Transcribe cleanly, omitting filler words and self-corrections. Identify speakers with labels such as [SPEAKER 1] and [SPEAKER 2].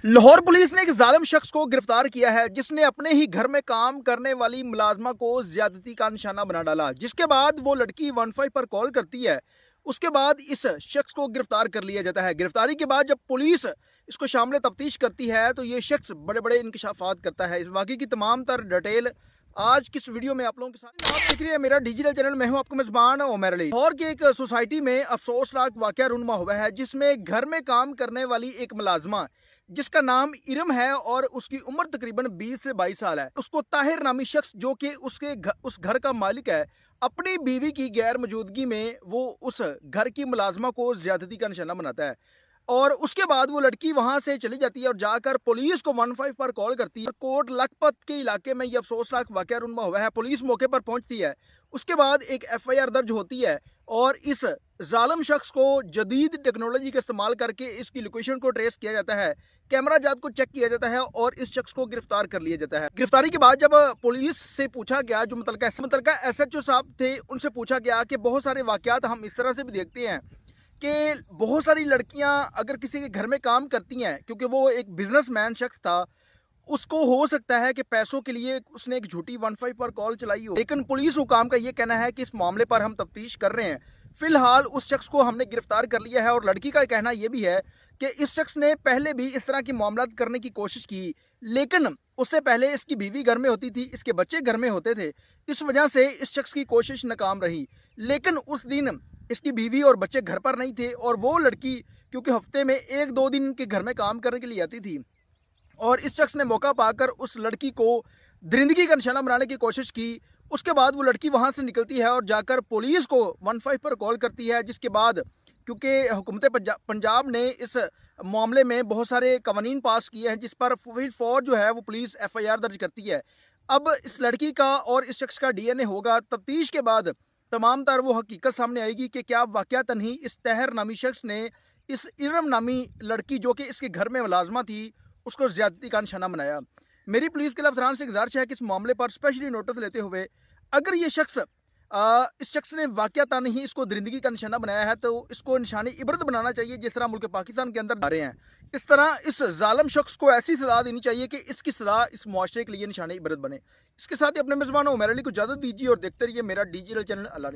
[SPEAKER 1] Lahore police ने एक जालिम शख्स को गिरफ्तार किया है जिसने अपने ही घर में काम करने वाली मुलाजमा को ज्यादती का निशाना बना डाला, जिसके बाद वो लड़की 15 पर कॉल करती है। उसके बाद इस शख्स को गिरफ्तार कर लिया जाता है। गिरफ्तारी के बाद जब पुलिस इसको शामिल तफ्तीश करती है तो ये शख्स बड़े बड़े इंकशाफात करता है। इस वाक़े की तमाम तर डिटेल आज किस वीडियो में आप लोगों के साथ। आप देख रहे हैं मेरा डिजिटल चैनल, मैं हूं आपका मेजबान उमर अली। लाहौर की एक सोसाइटी में अफसोसनाक वाकया रूनुमा हुआ है जिसमें घर में काम करने वाली एक मुलाजमा जिसका नाम इरम है और उसकी उम्र तकरीबन 20 से 22 साल है, उसको ताहिर नामी शख्स जो कि उस घर का मालिक है, अपनी बीवी की गैर मौजूदगी में वो उस घर की मुलाजमा को ज्यादती का निशाना बनाता है। और उसके बाद वो लड़की वहां से चली जाती है और जाकर पुलिस को 15 पर कॉल करती है। कोट लखपत के इलाके में यह अफसोसनाक वाकया रूनुमा हुआ है। पुलिस मौके पर पहुंचती है, उसके बाद एक FIR दर्ज होती है और इस जालिम शख्स को जदीद टेक्नोलॉजी का इस्तेमाल करके इसकी लोकेशन को ट्रेस किया जाता है, कैमरा जात को चेक किया जाता है और इस शख्स को गिरफ्तार कर लिया जाता है। गिरफ्तारी के बाद जब पुलिस से पूछा गया, जो मुतलका SHO साहब थे, उनसे पूछा गया कि बहुत सारे वाकयात हम इस तरह से भी देखते हैं कि बहुत सारी लड़कियां अगर किसी के घर में काम करती हैं, क्योंकि वो एक बिजनेसमैन शख्स था, उसको हो सकता है कि पैसों के लिए उसने एक झूठी 15 पर कॉल चलाई हो। लेकिन पुलिस हुकाम का ये कहना है कि इस मामले पर हम तफ्तीश कर रहे हैं। फिलहाल उस शख्स को हमने गिरफ्तार कर लिया है और लड़की का कहना यह भी है कि इस शख्स ने पहले भी इस तरह की मामलात करने की कोशिश की, लेकिन उससे पहले इसकी बीवी घर में होती थी, इसके बच्चे घर में होते थे। इस वजह से इस शख्स की कोशिश नाकाम रही। लेकिन उस दिन इसकी बीवी और बच्चे घर पर नहीं थे और वो लड़की क्योंकि हफ्ते में 1-2 दिन के घर में काम करने के लिए आती थी और इस शख्स ने मौका पाकर उस लड़की को दरिंदगी का निशाना बनाने की कोशिश की। उसके बाद वो लड़की वहां से निकलती है और जाकर पुलिस को 15 पर कॉल करती है, जिसके बाद क्योंकि हुकूमत पंजाब ने इस मामले में बहुत सारे कवानीन पास किए हैं जिस पर फौर जो है वो पुलिस FIR दर्ज करती है। अब इस लड़की का और इस शख्स का DNA होगा। तफ्तीश के बाद तमाम तर वो हकीकत सामने आएगी कि क्या वाकयातन ही इस तहर नामी शख्स ने इस इरम नामी लड़की जो कि इसके घर में मुलाजमा थी उसको ज्यादती का निशाना बनाया। मेरी पुलिस के अफसरान से गुजारिश है कि इस मामले पर स्पेशली नोटिस लेते हुए अगर ये शख्स इस शख्स ने वाकयातन ही इसको दरिंदगी का निशाना बनाया है तो इसको निशानी इबरत बनाना चाहिए, जिस तरह मुल्क पाकिस्तान के अंदर आ रहे हैं। इस तरह इस जालिम शख्स को ऐसी सजा देनी चाहिए कि इसकी सजा इस मुआशरे के लिए निशानी इबरत बने। इसके साथ ही अपने मेजबान उमर अली को इजाजत दीजिए और देखते रहिए मेरा डिजिटल चैनल। अल्लाह